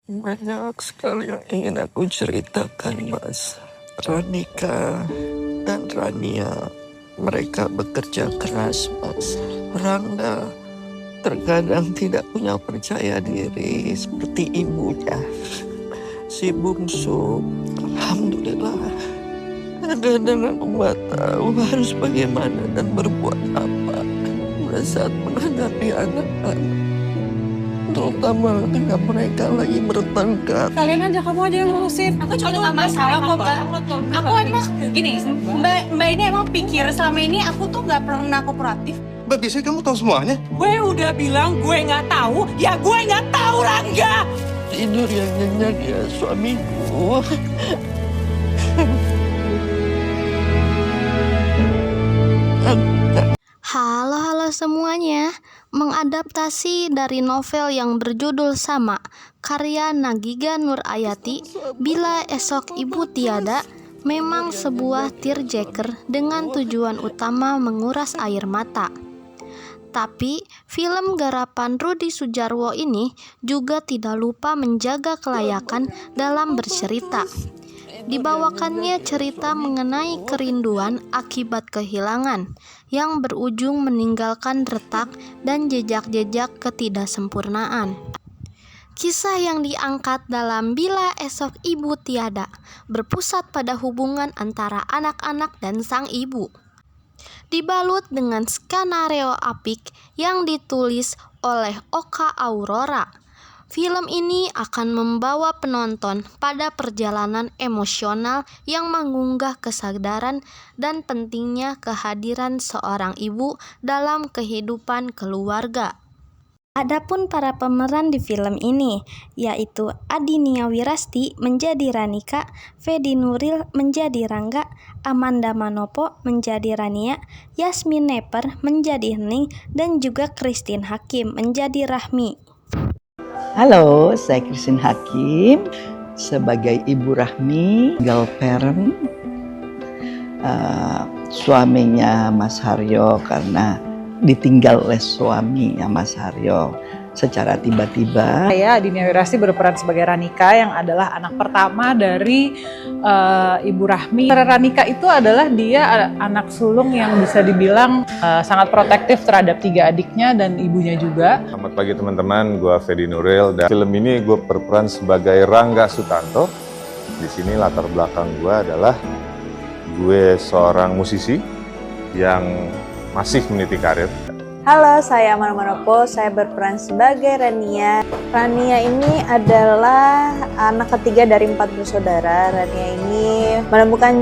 Banyak sekali yang ingin aku ceritakan, Mas. Ranika dan Rania, mereka bekerja keras, Mas. Rangga terkadang tidak punya percaya diri seperti ibunya. Si bungsu, alhamdulillah, kadang-kadang aku nggak tahu harus bagaimana dan berbuat apa pada saat menghadapi anak-anak, terutama ketika mereka lagi bertengkar. Kalian aja, kamu aja yang ngurusin. Aku juga nggak masalah kok, Mbak. Aku emang gini, Mbak ini emang pikir selama ini aku tuh nggak pernah kooperatif. Mbak, biasanya kamu tahu semuanya. Gue udah bilang gue nggak tahu, ya gue nggak tahu, Rangga. Tidur yang nyenyak ya suamiku. Halo semuanya, mengadaptasi dari novel yang berjudul sama, karya Nagiga Nurayati, Bila Esok Ibu Tiada, memang sebuah tearjerker dengan tujuan utama menguras air mata. Tapi, film garapan Rudi Sudjarwo ini juga tidak lupa menjaga kelayakan dalam bercerita. Dibawakannya cerita mengenai kerinduan akibat kehilangan yang berujung meninggalkan retak dan jejak-jejak ketidaksempurnaan. Kisah yang diangkat dalam Bila Esok Ibu Tiada berpusat pada hubungan antara anak-anak dan sang ibu. Dibalut dengan skenario apik yang ditulis oleh Oka Aurora. Film ini akan membawa penonton pada perjalanan emosional yang mengunggah kesadaran dan pentingnya kehadiran seorang ibu dalam kehidupan keluarga. Adapun para pemeran di film ini, yaitu Adinia Wirasti menjadi Ranika, Fedi Nuril menjadi Rangga, Amanda Manopo menjadi Rania, Yasmin Neper menjadi Hening, dan juga Christine Hakim menjadi Rahmi. Halo, saya Christine Hakim sebagai Ibu Rahmi, single parent, suaminya Mas Haryo karena ditinggal oleh suaminya Mas Haryo secara tiba-tiba. Saya Adinia Wirasti berperan sebagai Ranika yang adalah anak pertama dari Ibu Rahmi. Ranika itu adalah dia anak sulung yang bisa dibilang sangat protektif terhadap 3 adiknya dan ibunya juga. Selamat pagi teman-teman, gue Fedi Nuril dan film ini gue berperan sebagai Rangga Sutanto. Di sini latar belakang gue adalah gue seorang musisi yang masih meniti karir. Halo, saya Amanda Manopo, saya berperan sebagai Rania. Rania ini adalah anak ketiga dari 4 bersaudara. Rania ini menemukan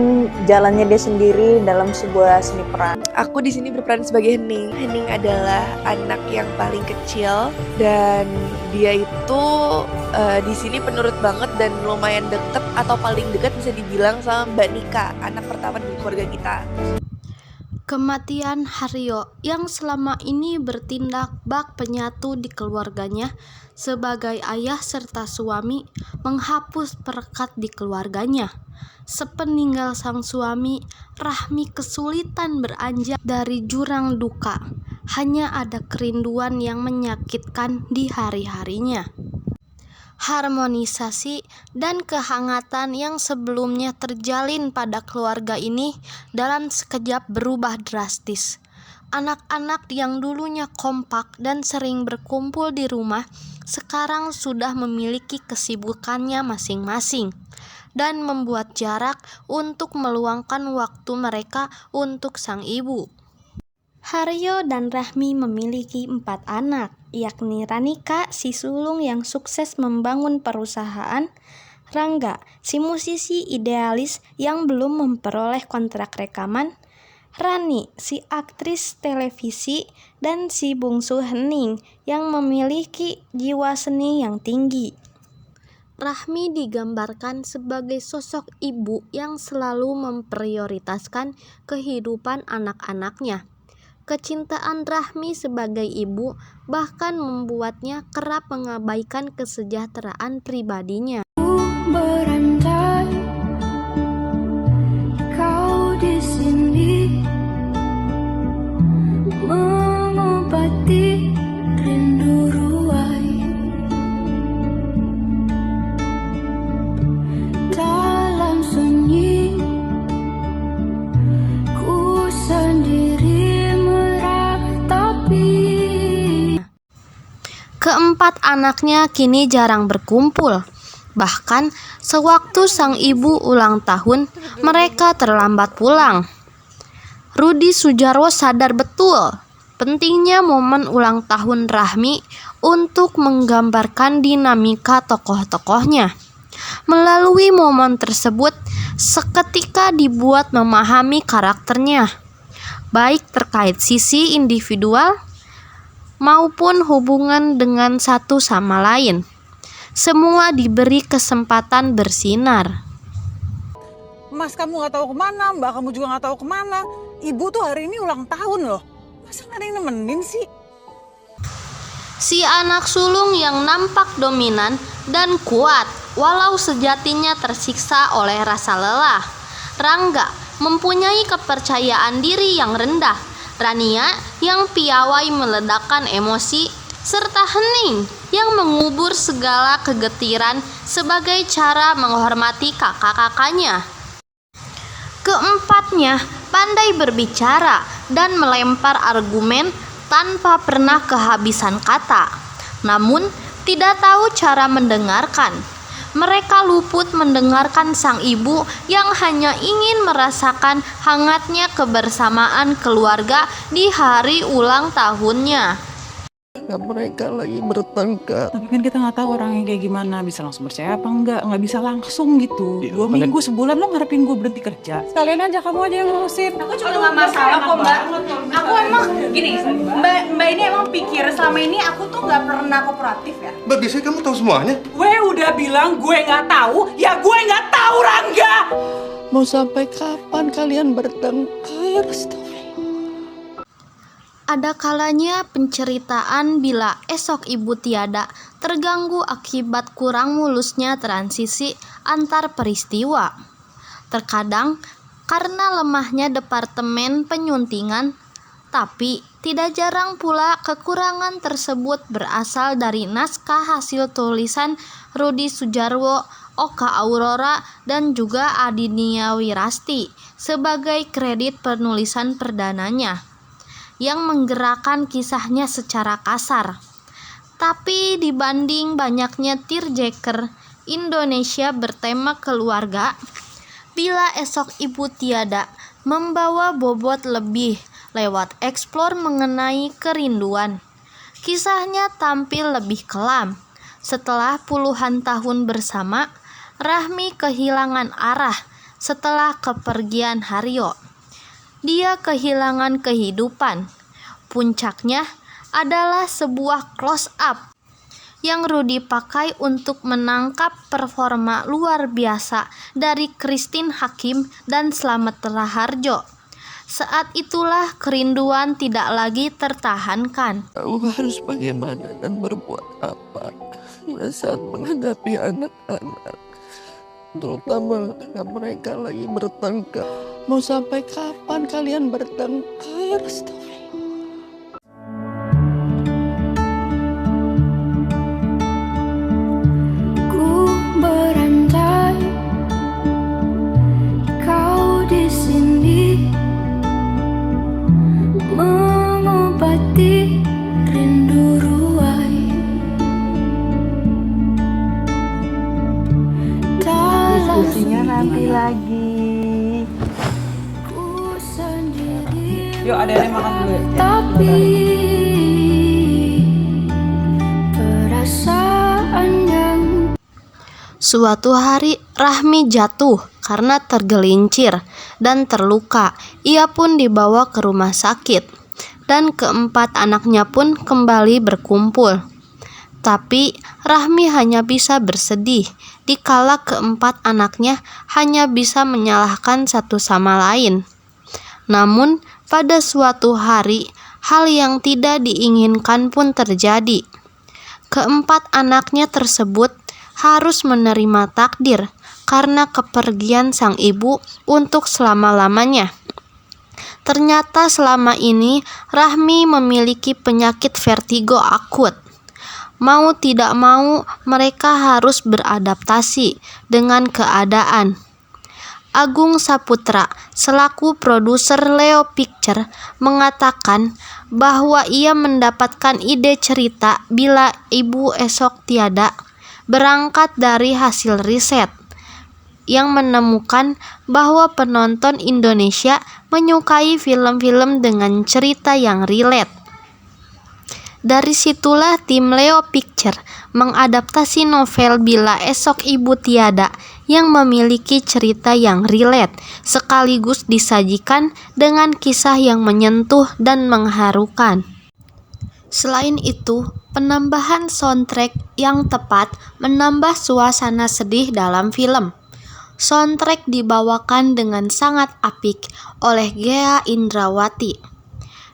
jalannya dia sendiri dalam sebuah seni peran. Aku di sini berperan sebagai Hening. Hening adalah anak yang paling kecil dan dia itu di sini penurut banget dan lumayan deket atau paling dekat bisa dibilang sama Mbak Nika, anak pertama di keluarga kita. Kematian Haryo yang selama ini bertindak bak penyatu di keluarganya sebagai ayah serta suami menghapus perekat di keluarganya. Sepeninggal sang suami, Rahmi kesulitan beranjak dari jurang duka. Hanya ada kerinduan yang menyakitkan di hari-harinya. Harmonisasi dan kehangatan yang sebelumnya terjalin pada keluarga ini dalam sekejap berubah drastis. Anak-anak yang dulunya kompak dan sering berkumpul di rumah sekarang sudah memiliki kesibukannya masing-masing dan membuat jarak untuk meluangkan waktu mereka untuk sang ibu. Haryo dan Rahmi memiliki 4 anak, yakni Ranika, si sulung yang sukses membangun perusahaan, Rangga, si musisi idealis yang belum memperoleh kontrak rekaman, Rani, si aktris televisi, dan si bungsu Hening yang memiliki jiwa seni yang tinggi. Rahmi digambarkan sebagai sosok ibu yang selalu memprioritaskan kehidupan anak-anaknya. Kecintaan Rahmi sebagai ibu bahkan membuatnya kerap mengabaikan kesejahteraan pribadinya. Berantai, kau di sini mengobati rindu ruai. anaknya kini jarang berkumpul. Bahkan sewaktu sang ibu ulang tahun, mereka terlambat pulang. Rudi Sudjarwo sadar betul pentingnya momen ulang tahun Rahmi untuk menggambarkan dinamika tokoh-tokohnya. Melalui momen tersebut, seketika dibuat memahami karakternya, baik terkait sisi individual maupun hubungan dengan satu sama lain. Semua diberi kesempatan bersinar. Mas kamu nggak tahu kemana, mbak kamu juga nggak tahu kemana. Ibu tuh hari ini ulang tahun loh. Masa nggak ada yang nemenin sih? Si anak sulung yang nampak dominan dan kuat, walau sejatinya tersiksa oleh rasa lelah. Rangga mempunyai kepercayaan diri yang rendah. Rania yang piawai meledakkan emosi, serta Hening yang mengubur segala kegetiran sebagai cara menghormati kakak-kakaknya. Keempatnya pandai berbicara dan melempar argumen tanpa pernah kehabisan kata, namun tidak tahu cara mendengarkan. Mereka luput mendengarkan sang ibu yang hanya ingin merasakan hangatnya kebersamaan keluarga di hari ulang tahunnya. Mereka lagi bertengkar. Tapi kan kita nggak tahu orangnya kayak gimana, bisa langsung percaya apa nggak bisa langsung gitu. 2 minggu, sebulan lo ngarepin gue berhenti kerja. Sekalian aja kamu aja yang ngurusin. Aku juga nggak masalah kok mbak. Aku emang gini, mbak ini emang pikir selama ini aku tuh nggak pernah kooperatif ya. Mbak, biasanya kamu tahu semuanya. Gue udah bilang gue nggak tahu, ya gue nggak tahu Rangga. Mau sampai kapan kalian bertengkar? Ada kalanya penceritaan bila esok ibu tiada terganggu akibat kurang mulusnya transisi antar peristiwa. Terkadang karena lemahnya departemen penyuntingan, tapi tidak jarang pula kekurangan tersebut berasal dari naskah hasil tulisan Rudi Sudjarwo, Oka Aurora, dan juga Adinia Wirasti sebagai kredit penulisan perdananya, yang menggerakkan kisahnya secara kasar. Tapi dibanding banyaknya tearjerker Indonesia bertema keluarga, bila esok ibu tiada membawa bobot lebih lewat eksplor mengenai kerinduan. Kisahnya tampil lebih kelam. Setelah puluhan tahun bersama, Rahmi kehilangan arah setelah kepergian Haryo. Dia kehilangan kehidupan. Puncaknya adalah sebuah close up yang Rudi pakai untuk menangkap performa luar biasa dari Christine Hakim dan Slamet Raharjo. Saat itulah kerinduan tidak lagi tertahankan. Aku harus bagaimana dan berbuat apa saat menghadapi anak-anak, terutama ketika mereka lagi bertengkar. Mau sampai kapan kalian bertengkar? Ku berantai, kau di sini mengobati rindu ruai. Diskusinya nanti lagi. Yuk adek makan dulu ya. Tapi perasaan yang Suatu hari Rahmi jatuh karena tergelincir dan terluka. Ia pun dibawa ke rumah sakit dan keempat anaknya pun kembali berkumpul. Tapi Rahmi hanya bisa bersedih dikala keempat anaknya hanya bisa menyalahkan satu sama lain. Namun pada suatu hari hal yang tidak diinginkan pun terjadi. Keempat anaknya tersebut harus menerima takdir karena kepergian sang ibu untuk selama-lamanya. Ternyata selama ini Rahmi memiliki penyakit vertigo akut. Mau tidak mau mereka harus beradaptasi dengan keadaan. Agung Saputra selaku produser Leo Picture mengatakan bahwa ia mendapatkan ide cerita Bila Ibu Esok Tiada berangkat dari hasil riset yang menemukan bahwa penonton Indonesia menyukai film-film dengan cerita yang relate. Dari situlah tim Leo Picture mengadaptasi novel Bila Esok Ibu Tiada yang memiliki cerita yang relate sekaligus disajikan dengan kisah yang menyentuh dan mengharukan. Selain itu, penambahan soundtrack yang tepat menambah suasana sedih dalam film. Soundtrack dibawakan dengan sangat apik oleh Ghea Indrawati.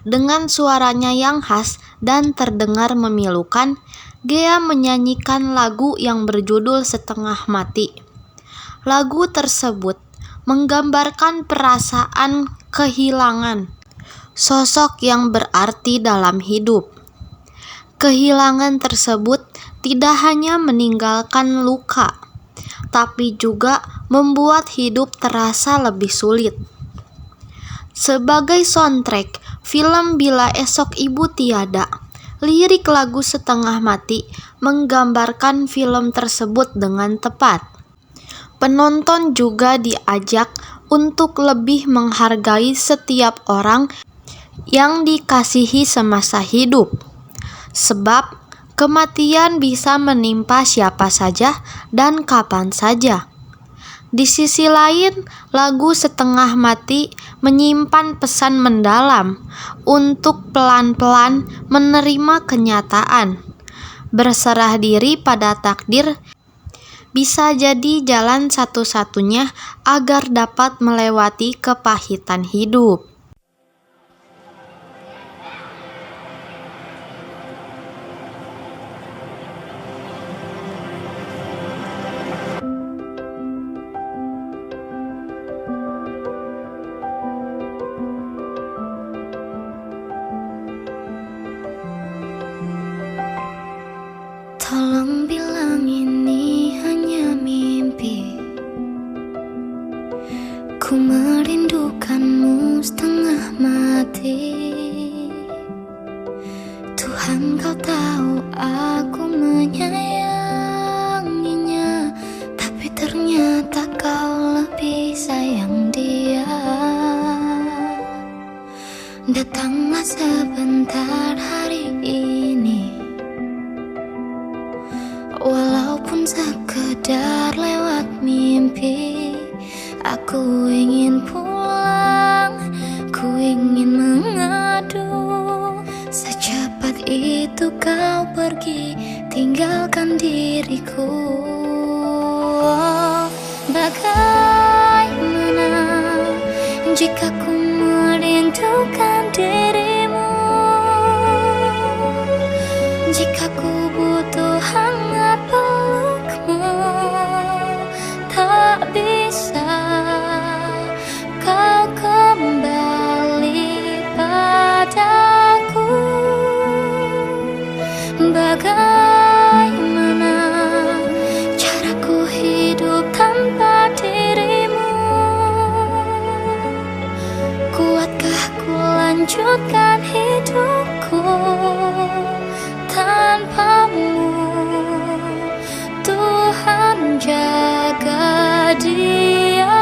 Dengan suaranya yang khas dan terdengar memilukan, Ghea menyanyikan lagu yang berjudul Setengah Mati. Lagu tersebut menggambarkan perasaan kehilangan sosok yang berarti dalam hidup. Kehilangan tersebut tidak hanya meninggalkan luka, tapi juga membuat hidup terasa lebih sulit. Sebagai soundtrack film Bila Esok Ibu Tiada, lirik lagu Setengah Mati menggambarkan film tersebut dengan tepat. Penonton juga diajak untuk lebih menghargai setiap orang yang dikasihi semasa hidup, sebab kematian bisa menimpa siapa saja dan kapan saja. Di sisi lain, lagu Setengah Mati menyimpan pesan mendalam untuk pelan-pelan menerima kenyataan. Berserah diri pada takdir bisa jadi jalan satu-satunya agar dapat melewati kepahitan hidup. Tolong bilang ini hanya mimpi. Ku merindukanmu setengah mati. Tuhan, kau tahu aku menyayanginya, tapi ternyata kau lebih sayang dia. Datanglah sebentar hari ini, walaupun sekedar lewat mimpi. Aku ingin pulang, ku ingin mengadu. Secepat itu kau pergi, tinggalkan diriku. Bagaimana jika ku merindukan dirimu? Jika ku butuh hangat pelukmu, tak bisa kau kembali padaku. Bagaimana caraku hidup tanpa dirimu? Kuatkah ku lanjutkan hidupku tanpamu? Tuhan jaga dia.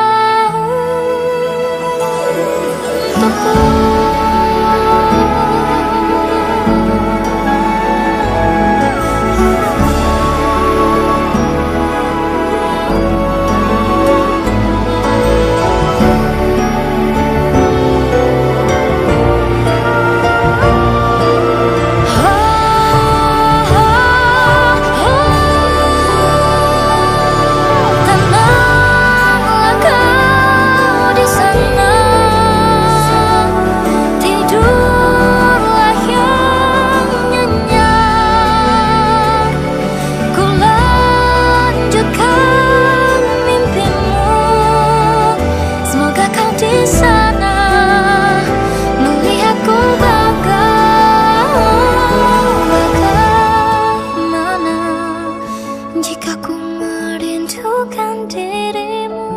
Jika ku merindukan dirimu,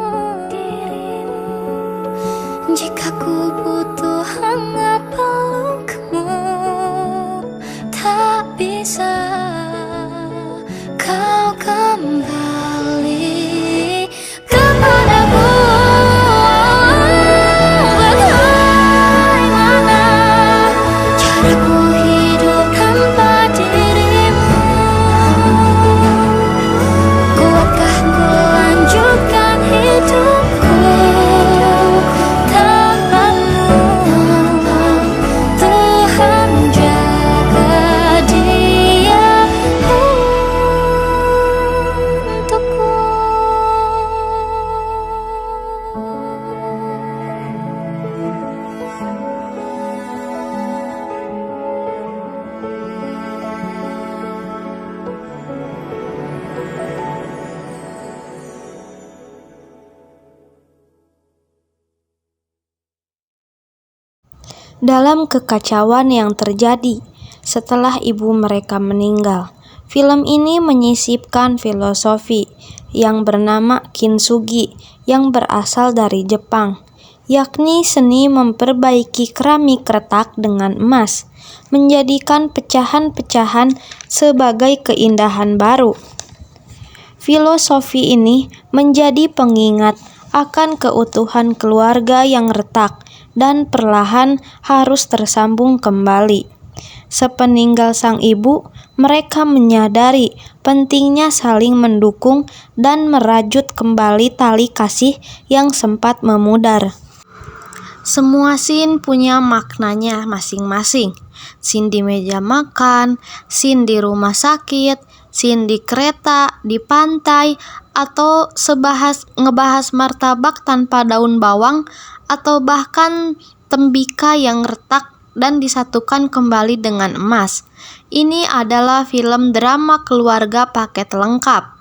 dalam kekacauan yang terjadi setelah ibu mereka meninggal. Film ini menyisipkan filosofi yang bernama kintsugi yang berasal dari Jepang, yakni seni memperbaiki keramik retak dengan emas, menjadikan pecahan-pecahan sebagai keindahan baru. Filosofi ini menjadi pengingat akan keutuhan keluarga yang retak dan perlahan harus tersambung kembali. Sepeninggal sang ibu, mereka menyadari pentingnya saling mendukung dan merajut kembali tali kasih yang sempat memudar. Semua scene punya maknanya masing-masing. Scene di meja makan, scene di rumah sakit, scene di kereta, di pantai, atau ngebahas martabak tanpa daun bawang, atau bahkan tembikar yang retak dan disatukan kembali dengan emas. Ini adalah film drama keluarga paket lengkap.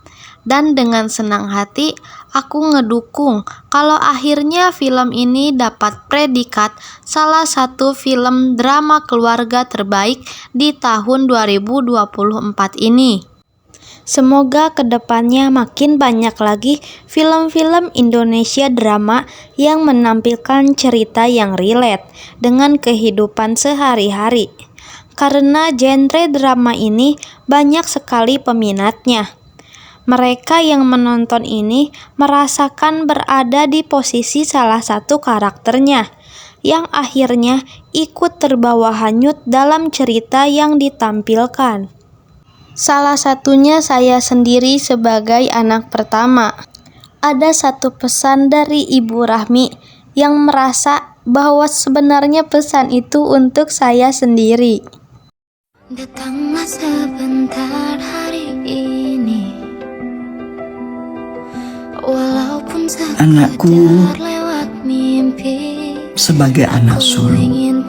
Dan dengan senang hati, aku ngedukung kalau akhirnya film ini dapat predikat salah satu film drama keluarga terbaik di tahun 2024 ini. Semoga kedepannya makin banyak lagi film-film Indonesia drama yang menampilkan cerita yang relate dengan kehidupan sehari-hari. Karena genre drama ini banyak sekali peminatnya. Mereka yang menonton ini merasakan berada di posisi salah satu karakternya, yang akhirnya ikut terbawa hanyut dalam cerita yang ditampilkan. Salah satunya saya sendiri sebagai anak pertama. Ada satu pesan dari Ibu Rahmi yang merasa bahwa sebenarnya pesan itu untuk saya sendiri. Datanglah sebentar hari ini, walaupun anakku, lewat mimpi, sebagai anak sulung,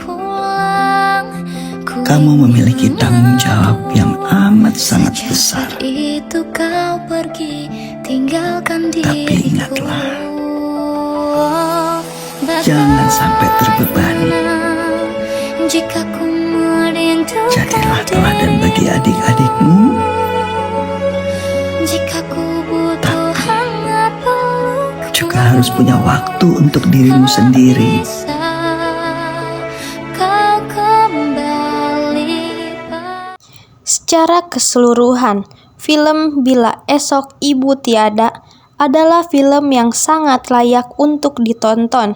kamu memiliki tanggung jawab yang amat sangat besar. Itu kau pergi, tinggalkan diriku. Tapi ingatlah, jangan sampai terbebani. Jika ku merindukan, jadilah teladan bagi adik-adikmu. Jika ku butuh hangat peluk, juga harus punya waktu untuk dirimu sendiri. Secara keseluruhan, film Bila Esok Ibu Tiada adalah film yang sangat layak untuk ditonton.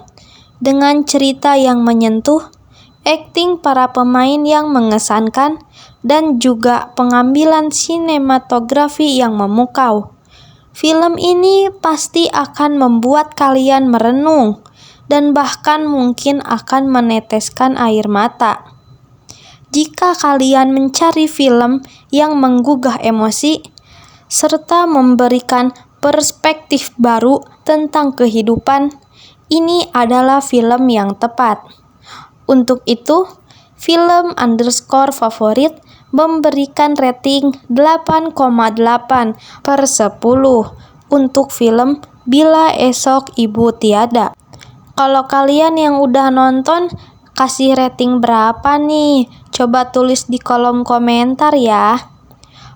Dengan cerita yang menyentuh, akting para pemain yang mengesankan, dan juga pengambilan sinematografi yang memukau. Film ini pasti akan membuat kalian merenung, dan bahkan mungkin akan meneteskan air mata. Jika kalian mencari film yang menggugah emosi, serta memberikan perspektif baru tentang kehidupan, ini adalah film yang tepat. Untuk itu, film _favorit memberikan rating 8,8/10 untuk film Bila Esok Ibu Tiada. Kalau kalian yang udah nonton, kasih rating berapa nih? Coba tulis di kolom komentar ya.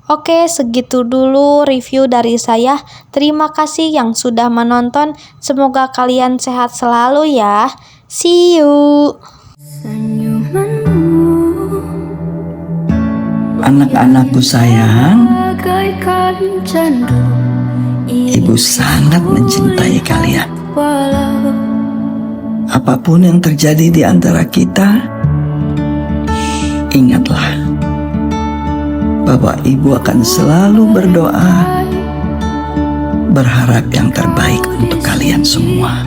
Oke, segitu dulu review dari saya. Terima kasih yang sudah menonton. Semoga kalian sehat selalu ya. See you. Anak-anakku sayang, Ibu sangat mencintai kalian. Apapun yang terjadi di antara kita, ingatlah bahwa Ibu akan selalu berdoa, berharap yang terbaik untuk kalian semua.